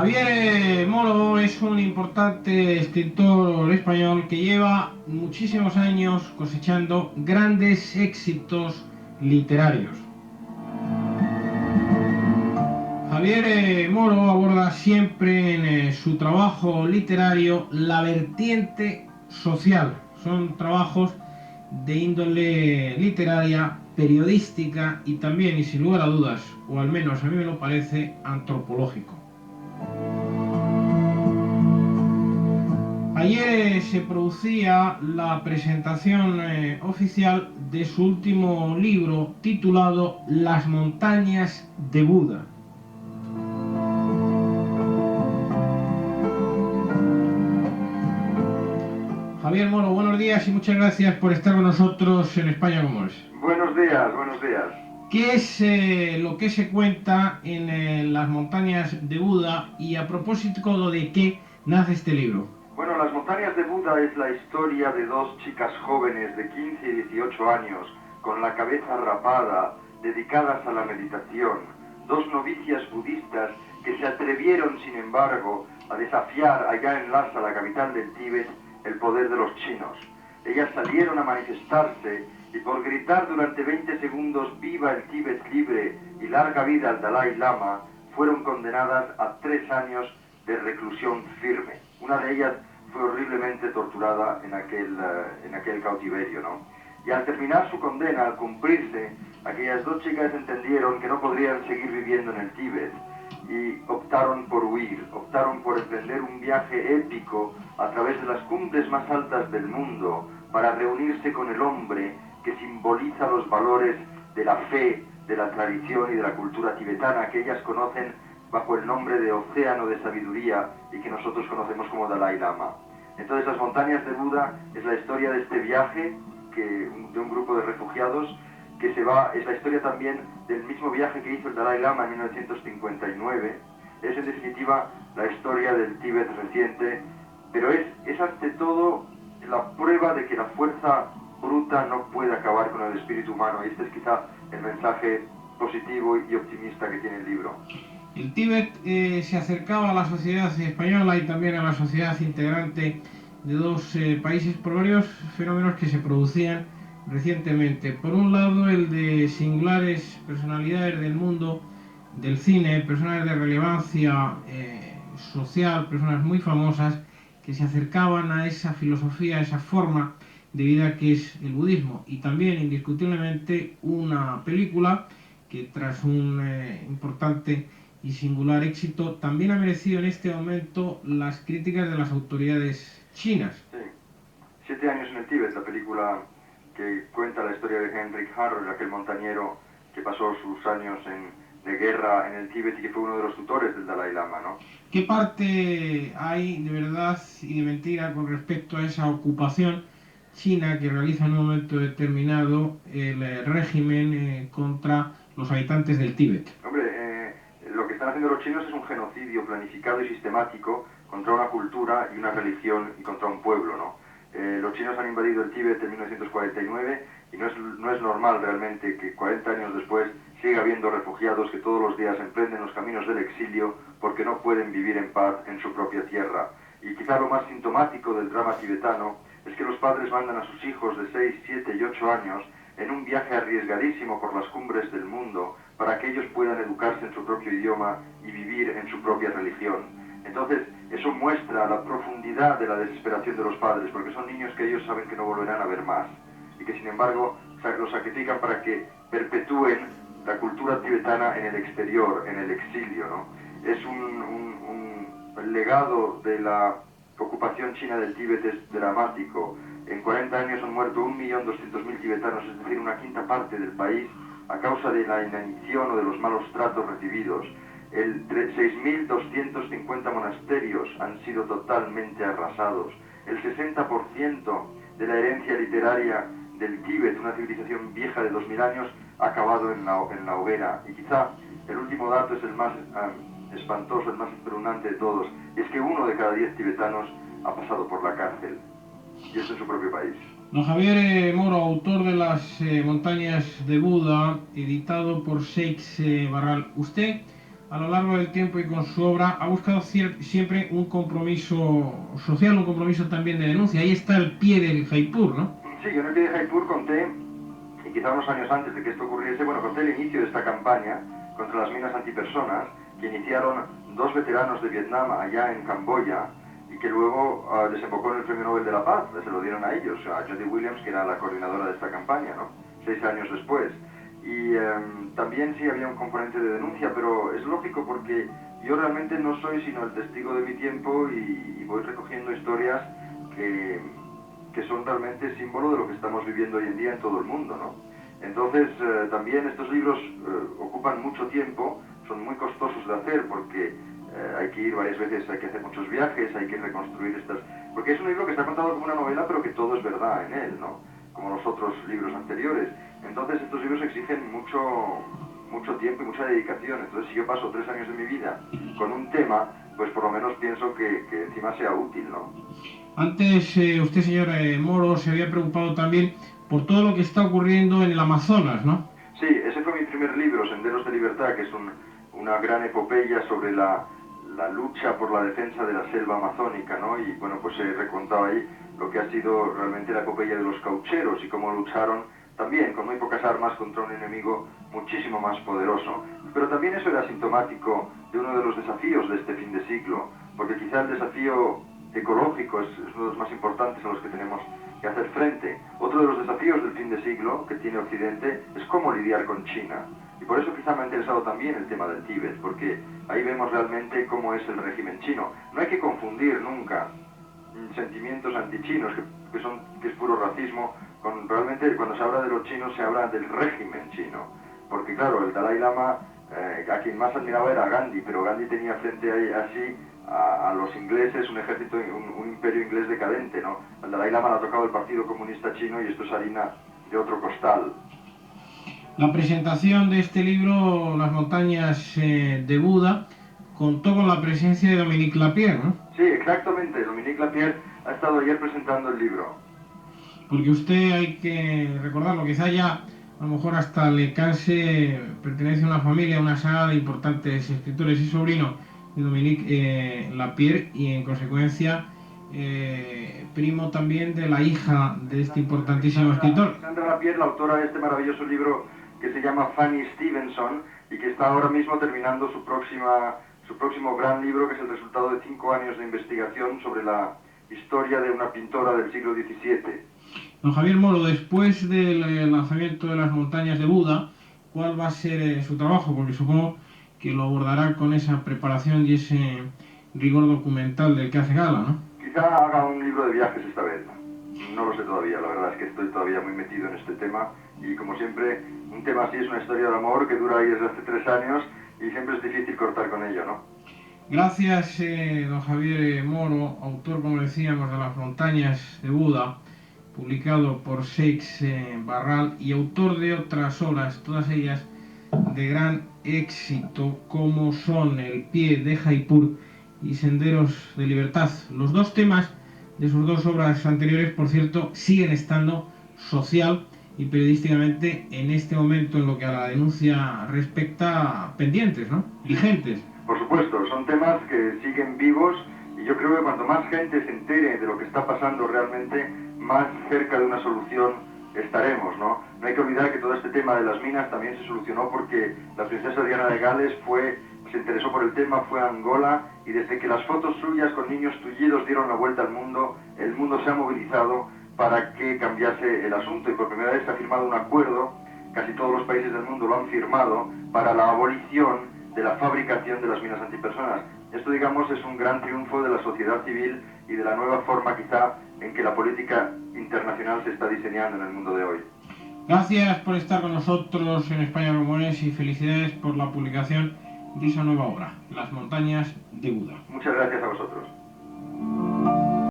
Javier Moro es un importante escritor español que lleva muchísimos años cosechando grandes éxitos literarios. Javier Moro aborda siempre en su trabajo literario la vertiente social. Son trabajos de índole literaria, periodística y también, y sin lugar a dudas, o al menos a mí me lo parece, antropológico. Ayer se producía la presentación oficial de su último libro titulado Las montañas de Buda. Javier Moro, buenos días y muchas gracias por estar con nosotros en España como es. Buenos días, buenos días. ¿Qué es lo que se cuenta en Las montañas de Buda y a propósito de qué nace este libro? Bueno, Las montañas de Buda es la historia de dos chicas jóvenes de 15 y 18 años, con la cabeza rapada, dedicadas a la meditación, dos novicias budistas que se atrevieron, sin embargo, a desafiar allá en Lhasa, la capital del Tíbet, el poder de los chinos. Ellas salieron a manifestarse y por gritar durante 20 segundos "Viva el Tíbet libre y larga vida al Dalai Lama", fueron condenadas a 3 años de reclusión firme. Una de ellas fue horriblemente torturada en aquel cautiverio, ¿no? Y al terminar su condena, al cumplirse, aquellas dos chicas entendieron que no podrían seguir viviendo en el Tíbet y optaron por huir, optaron por emprender un viaje épico a través de las cumbres más altas del mundo para reunirse con el hombre que simboliza los valores de la fe, de la tradición y de la cultura tibetana que ellas conocen bajo el nombre de Océano de Sabiduría y que nosotros conocemos como Dalai Lama. Entonces, Las montañas de Buda es la historia de este viaje de un grupo de refugiados que se va, es la historia también del mismo viaje que hizo el Dalai Lama en 1959, es en definitiva la historia del Tíbet reciente, pero es ante todo la prueba de que la fuerza bruta no puede acabar con el espíritu humano, y este es quizá el mensaje positivo y optimista que tiene el libro. El Tíbet se acercaba a la sociedad española y también a la sociedad integrante de dos países por varios fenómenos que se producían recientemente. Por un lado, el de singulares personalidades del mundo del cine, personas de relevancia social, personas muy famosas que se acercaban a esa filosofía, a esa forma de vida que es el budismo. Y también, indiscutiblemente, una película que tras un importante y singular éxito también ha merecido en este momento las críticas de las autoridades chinas. Sí. 7 años en el Tíbet, la película que cuenta la historia de Henrik Harrer, aquel montañero que pasó sus años de guerra en el Tíbet y que fue uno de los tutores del Dalai Lama, ¿no? ¿Qué parte hay de verdad y de mentira con respecto a esa ocupación china que realiza en un momento determinado el régimen contra los habitantes del Tíbet? Hombre, lo que están haciendo los chinos es un genocidio planificado y sistemático contra una cultura y una religión y contra un pueblo, ¿no? Los chinos han invadido el Tíbet en 1949 y no es normal realmente que 40 años después siga habiendo refugiados que todos los días emprenden los caminos del exilio porque no pueden vivir en paz en su propia tierra. Y quizá lo más sintomático del drama tibetano es que los padres mandan a sus hijos de 6, 7 y 8 años en un viaje arriesgadísimo por las cumbres del mundo para que ellos puedan educarse en su propio idioma y vivir en su propia religión. Entonces, eso muestra la profundidad de la desesperación de los padres, porque son niños que ellos saben que no volverán a ver más, y que sin embargo los sacrifican para que perpetúen la cultura tibetana en el exterior, en el exilio, ¿no? Es un legado de la ocupación china del Tíbet es dramático. En 40 años han muerto 1.200.000 tibetanos, es decir, una quinta parte del país, a causa de la inanición o de los malos tratos recibidos. 6.250 monasterios han sido totalmente arrasados. El 60% de la herencia literaria del Tíbet, una civilización vieja de 2000 años, ha acabado en la hoguera. Y quizá el último dato es el más espantoso, el más espeluznante de todos, es que 1 de cada 10 tibetanos ha pasado por la cárcel, y eso en su propio país. Don Javier Moro, autor de Las montañas de Buda, editado por Seix Barral. Usted a lo largo del tiempo y con su obra ha buscado siempre un compromiso social, un compromiso también de denuncia. Ahí está el pie del Jaipur, ¿no? Sí, yo en el pie de Jaipur conté, y quizá unos años antes de que esto ocurriese, bueno, conté el inicio de esta campaña contra las minas antipersonas que iniciaron dos veteranos de Vietnam allá en Camboya y que luego desembocó en el Premio Nobel de la Paz, se lo dieron a ellos, a Jody Williams, que era la coordinadora de esta campaña, ¿no? 6 años después. Y también sí había un componente de denuncia, pero es lógico porque yo realmente no soy sino el testigo de mi tiempo y voy recogiendo historias que son realmente símbolo de lo que estamos viviendo hoy en día en todo el mundo, ¿no? Entonces, también estos libros ocupan mucho tiempo, son muy costosos de hacer porque hay que ir varias veces, hay que hacer muchos viajes, hay que reconstruir estas... Porque es un libro que está contado como una novela, pero que todo es verdad en él, ¿no? Como los otros libros anteriores. Entonces, estos libros exigen mucho tiempo y mucha dedicación. Entonces, si yo paso 3 años de mi vida con un tema, pues por lo menos pienso que encima sea útil, ¿no? Antes usted, señor Moro, se había preocupado también por todo lo que está ocurriendo en el Amazonas, ¿no? Sí, ese fue mi primer libro, Senderos de Libertad, que es una gran epopeya sobre la lucha por la defensa de la selva amazónica, ¿no? Y bueno, pues he recontado ahí lo que ha sido realmente la epopeya de los caucheros y cómo lucharon también con muy pocas armas contra un enemigo muchísimo más poderoso. Pero también eso era sintomático de uno de los desafíos de este fin de siglo, porque quizá el desafío ecológico es uno de los más importantes a los que tenemos que hacer frente. Otro de los desafíos del fin de siglo que tiene Occidente es cómo lidiar con China. Y por eso quizá me ha interesado también el tema del Tíbet, porque ahí vemos realmente cómo es el régimen chino. No hay que confundir nunca sentimientos antichinos, que es puro racismo, con realmente cuando se habla de los chinos se habla del régimen chino. Porque claro, el Dalai Lama, a quien más admiraba era Gandhi, pero Gandhi tenía frente así a los ingleses, un ejército, un imperio inglés decadente, ¿no? Al Dalai Lama le ha tocado el Partido Comunista Chino y esto es harina de otro costal. La presentación de este libro, Las montañas de Buda, contó con la presencia de Dominique Lapierre, ¿no? Sí, exactamente. Dominique Lapierre ha estado ayer presentando el libro. Porque usted, hay que recordarlo, quizá ya a lo mejor hasta le canse, pertenece a una familia, a una saga de importantes escritores y sobrino de Dominique Lapierre y en consecuencia primo también de la hija de este importantísimo escritor. Sandra Lapierre, la autora de este maravilloso libro que se llama Fanny Stevenson y que está ahora mismo terminando su próximo gran libro, que es el resultado de 5 años de investigación sobre la historia de una pintora del siglo XVII. Don Javier Moro, después del lanzamiento de Las montañas de Buda, ¿cuál va a ser su trabajo? Porque supongo que lo abordará con esa preparación y ese rigor documental del que hace gala, ¿no? Quizá haga un libro de viajes esta vez. No lo sé todavía, la verdad es que estoy todavía muy metido en este tema y como siempre, un tema así es una historia de amor que dura ahí desde hace 3 años y siempre es difícil cortar con ello, ¿no? Gracias, don Javier Moro, autor, como decíamos, de Las montañas de Buda, publicado por Seix Barral y autor de otras obras, todas ellas de gran éxito, como son El pie de Jaipur y Senderos de Libertad. Los dos temas de sus dos obras anteriores, por cierto, siguen estando social y periodísticamente en este momento, en lo que a la denuncia respecta, pendientes, ¿no? Vigentes. Por supuesto, son temas que siguen vivos y yo creo que cuanto más gente se entere de lo que está pasando realmente, más cerca de una solución estaremos, ¿no? No hay que olvidar que todo este tema de las minas también se solucionó porque la princesa Diana de Gales se interesó por el tema, fue a Angola y desde que las fotos suyas con niños tullidos dieron la vuelta al mundo, el mundo se ha movilizado para que cambiase el asunto y por primera vez se ha firmado un acuerdo, casi todos los países del mundo lo han firmado, para la abolición de la fabricación de las minas antipersonas. Esto, digamos, es un gran triunfo de la sociedad civil y de la nueva forma, quizá, en que la política internacional se está diseñando en el mundo de hoy. Gracias por estar con nosotros en España Rumores y felicidades por la publicación de esa nueva obra, Las montañas de Buda. Muchas gracias a vosotros.